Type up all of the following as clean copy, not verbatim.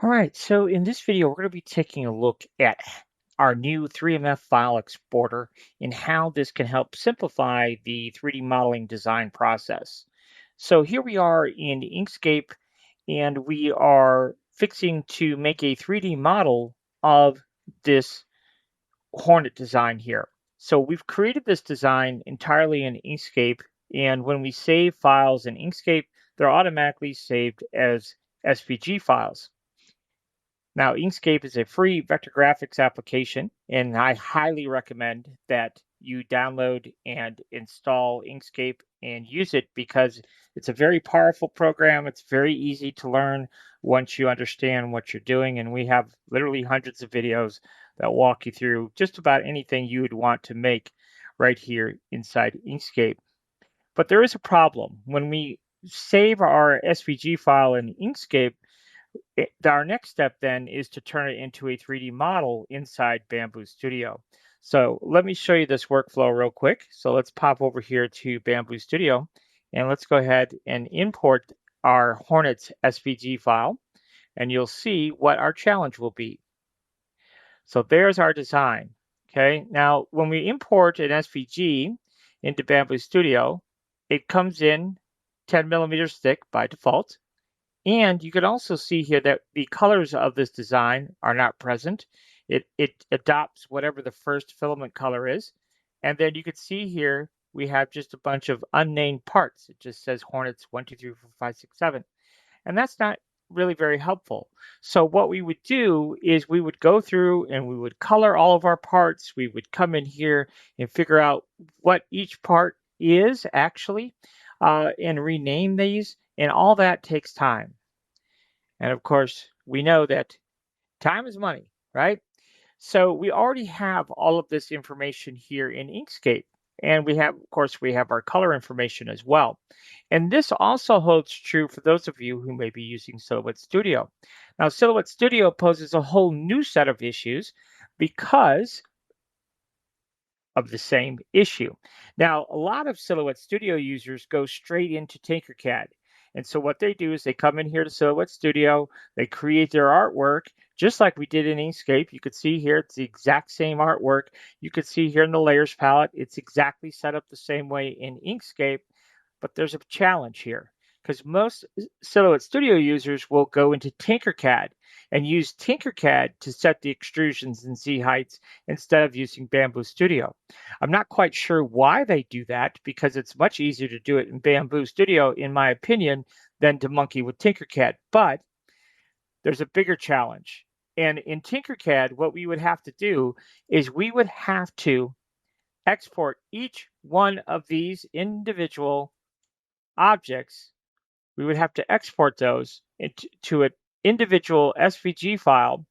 All right, so in this video, we're going to be taking a look at our new 3MF file exporter and how this can help simplify the 3D modeling design process. So here we are in Inkscape, and we are fixing to make a 3D model of this Hornet design here. So we've created this design entirely in Inkscape, and when we save files in Inkscape, they're automatically saved as SVG files. Now, Inkscape is a free vector graphics application, and I highly recommend that you download and install Inkscape and use it because it's a very powerful program. It's very easy to learn once you understand what you're doing, and we have literally hundreds of videos that walk you through just about anything you would want to make right here inside Inkscape. But there is a problem. When we save our SVG file in Inkscape, our next step then is to turn it into a 3D model inside Bambu Studio. So let me show you this workflow real quick. So let's pop over here to Bambu Studio, and let's go ahead and import our Hornets SVG file, and you'll see what our challenge will be. So there's our design. Okay, now when we import an SVG into Bambu Studio, it comes in 10 millimeters thick by default. And you can also see here that the colors of this design are not present. It adopts whatever the first filament color is. And then you can see here, we have just a bunch of unnamed parts. It just says Hornets 1, 2, 3, 4, 5, 6, 7. And that's not really very helpful. So what we would do is we would go through and we would color all of our parts. We would come in here and figure out what each part is actually and rename these. And all that takes time. And of course, we know that time is money, right? So we already have all of this information here in Inkscape. And we have, of course, we have our color information as well. And this also holds true for those of you who may be using Silhouette Studio. Now, Silhouette Studio poses a whole new set of issues because of the same issue. Now, a lot of Silhouette Studio users go straight into Tinkercad. And so what they do is they come in here to Silhouette Studio, they create their artwork, just like we did in Inkscape. You could see here, it's the exact same artwork. You could see here in the layers palette, it's exactly set up the same way in Inkscape, but there's a challenge here because most Silhouette Studio users will go into Tinkercad and use Tinkercad to set the extrusions and Z heights instead of using Bambu Studio. I'm not quite sure why they do that because it's much easier to do it in Bambu Studio, in my opinion, than to monkey with Tinkercad. But there's a bigger challenge. And in Tinkercad, what we would have to do is we would have to export each one of these individual objects. We would have to export those into an individual SVG file.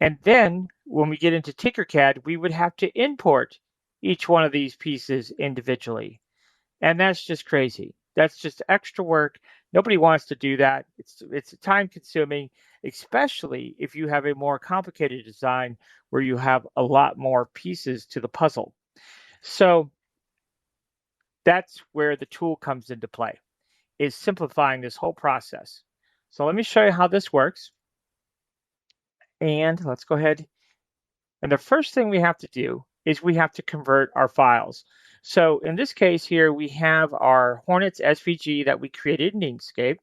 And then when we get into Tinkercad, we would have to import each one of these pieces individually. And that's just crazy. That's just extra work. Nobody wants to do that. It's time consuming, especially if you have a more complicated design where you have a lot more pieces to the puzzle. So that's where the tool comes into play, is simplifying this whole process. So let me show you how this works. And let's go ahead. And the first thing we have to do is we have to convert our files. So in this case here, we have our Hornets SVG that we created in Inkscape.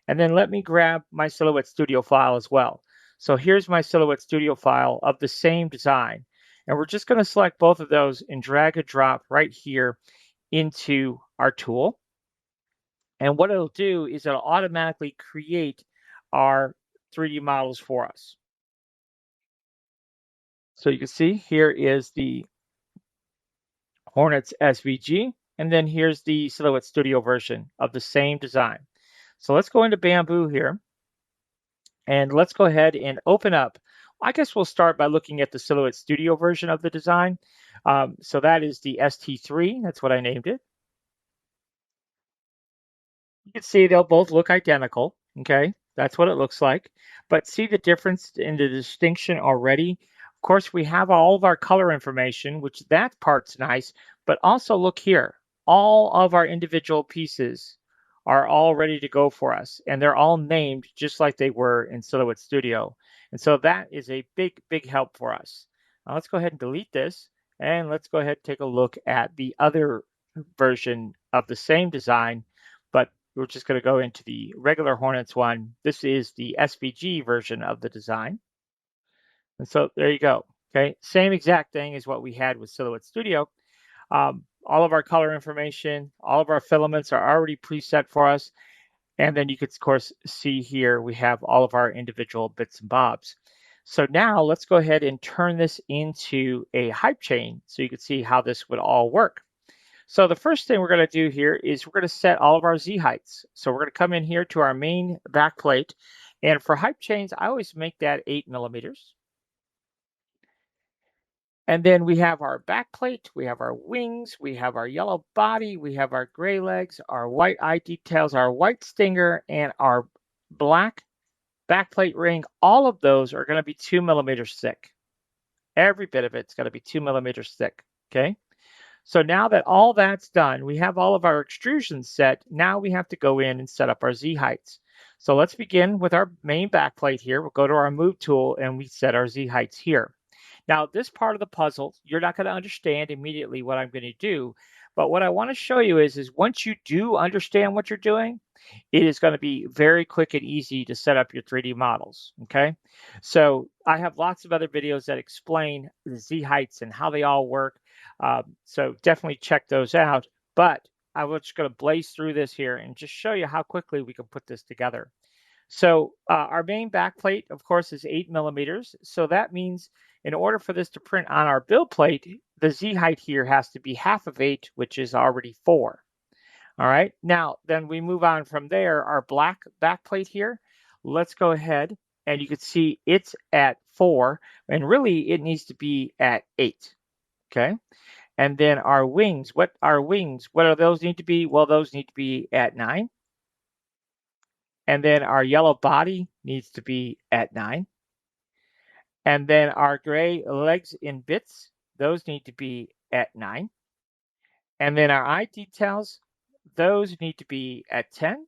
And then let me grab my Silhouette Studio file as well. So here's my Silhouette Studio file of the same design. And we're just going to select both of those and drag and drop right here into our tool. And what it'll do is it'll automatically create our 3D models for us. So you can see here is the Hornets SVG, and then here's the Silhouette Studio version of the same design. So let's go into Bambu here, and let's go ahead and open up. I guess we'll start by looking at the Silhouette Studio version of the design. So that is the ST3, that's what I named it. You can see they'll both look identical, okay? That's what it looks like. But see the difference in the distinction already? Of course, we have all of our color information, which that part's nice, but also look here. All of our individual pieces are all ready to go for us, and they're all named just like they were in Silhouette Studio. And so that is a big, big help for us. Now let's go ahead and delete this, and let's go ahead and take a look at the other version of the same design, but we're just going to go into the regular Hornets one. This is the SVG version of the design. And so there you go. Okay, same exact thing as what we had with Silhouette Studio. All of our color information, all of our filaments are already preset for us. And then you could, of course, see here we have all of our individual bits and bobs. So now let's go ahead and turn this into a hype chain so you can see how this would all work. So the first thing we're going to do here is we're going to set all of our Z heights. So we're going to come in here to our main back plate. And for hype chains, I always make that 8 millimeters. And then we have our back plate, we have our wings, we have our yellow body, we have our gray legs, our white eye details, our white stinger, and our black back plate ring. All of those are going to be 2 millimeters thick. Every bit of it's going to be 2 millimeters thick. Okay. So now that all that's done, we have all of our extrusions set. Now we have to go in and set up our Z heights. So let's begin with our main back plate here. We'll go to our move tool and we set our Z heights here. Now, this part of the puzzle, you're not going to understand immediately what I'm going to do. But what I want to show you is once you do understand what you're doing, it is going to be very quick and easy to set up your 3D models, okay? So I have lots of other videos that explain the Z heights and how they all work. So definitely check those out. But I was just going to blaze through this here and just show you how quickly we can put this together. So our main backplate, of course, is 8 millimeters. So that means in order for this to print on our build plate, the Z height here has to be half of 8, which is already 4. All right, now then we move on from there. Our black backplate here, let's go ahead and you can see it's at 4, and really it needs to be at 8. Okay, and then our wings, what do those need to be? Well, those need to be at 9. And then our yellow body needs to be at 9. And then our gray legs in bits, those need to be at 9. And then our eye details, those need to be at 10.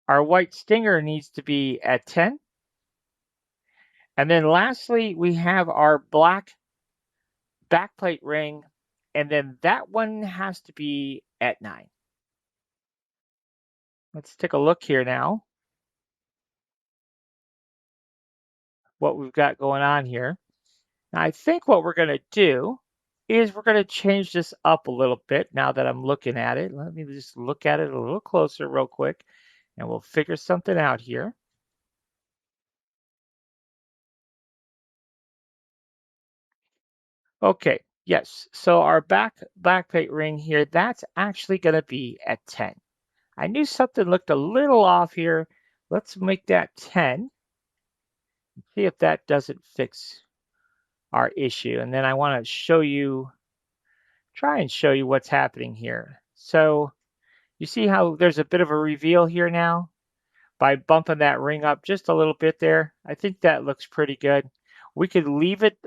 Our white stinger needs to be at 10. And then lastly, we have our black backplate ring, and then that one has to be at 9. Let's take a look here now. What we've got going on here. Now, I think what we're going to do is we're going to change this up a little bit now that I'm looking at it. Let me just look at it a little closer real quick, and we'll figure something out here. Okay, yes. So our backplate ring here, that's actually going to be at 10. I knew something looked a little off here. Let's make that 10. See if that doesn't fix our issue. And then I want to try and show you what's happening here. So you see how there's a bit of a reveal here now by bumping that ring up just a little bit there. I think that looks pretty good. We could leave it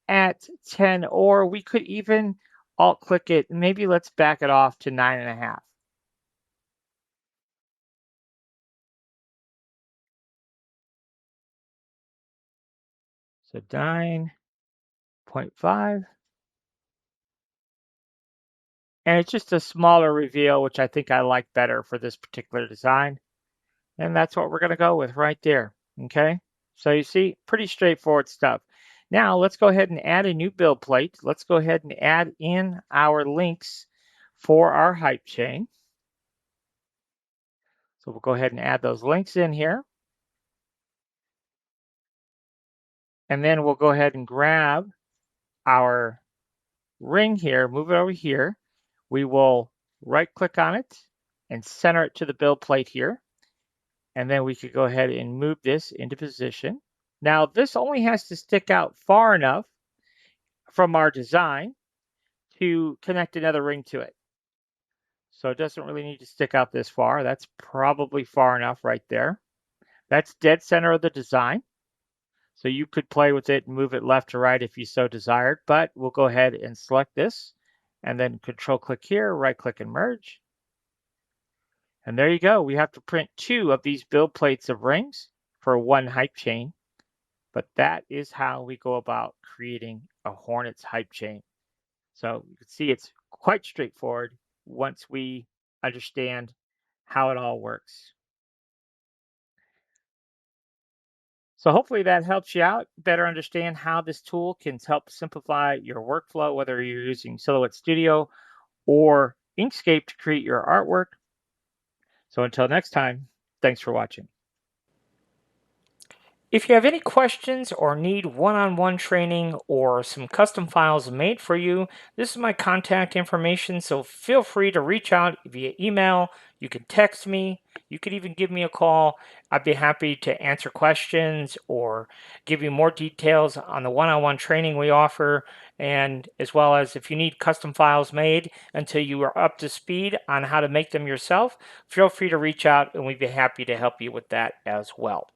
at 10, or we could even alt click it. Maybe let's back it off to 9.5. So 9.5. And it's just a smaller reveal, which I think I like better for this particular design. And that's what we're going to go with right there. Okay. So you see, pretty straightforward stuff. Now let's go ahead and add a new build plate. Let's go ahead and add in our links for our hype chain. So we'll go ahead and add those links in here. And then we'll go ahead and grab our ring here, move it over here. We will right click on it and center it to the build plate here. And then we could go ahead and move this into position. Now this only has to stick out far enough from our design to connect another ring to it. So it doesn't really need to stick out this far. That's probably far enough right there. That's dead center of the design. So you could play with it and move it left to right if you so desired, but we'll go ahead and select this and then control click here, right click and merge. And there you go. We have to print 2 of these build plates of rings for 1 hype chain. But that is how we go about creating a Hornets hype chain. So you can see it's quite straightforward once we understand how it all works. So hopefully that helps you out better understand how this tool can help simplify your workflow, whether you're using Silhouette Studio or Inkscape to create your artwork. So until next time, thanks for watching. If you have any questions or need one-on-one training or some custom files made for you, this is my contact information, so feel free to reach out via email. You can text me. You could even give me a call. I'd be happy to answer questions or give you more details on the one-on-one training we offer, and as well as if you need custom files made until you are up to speed on how to make them yourself, feel free to reach out and we'd be happy to help you with that as well.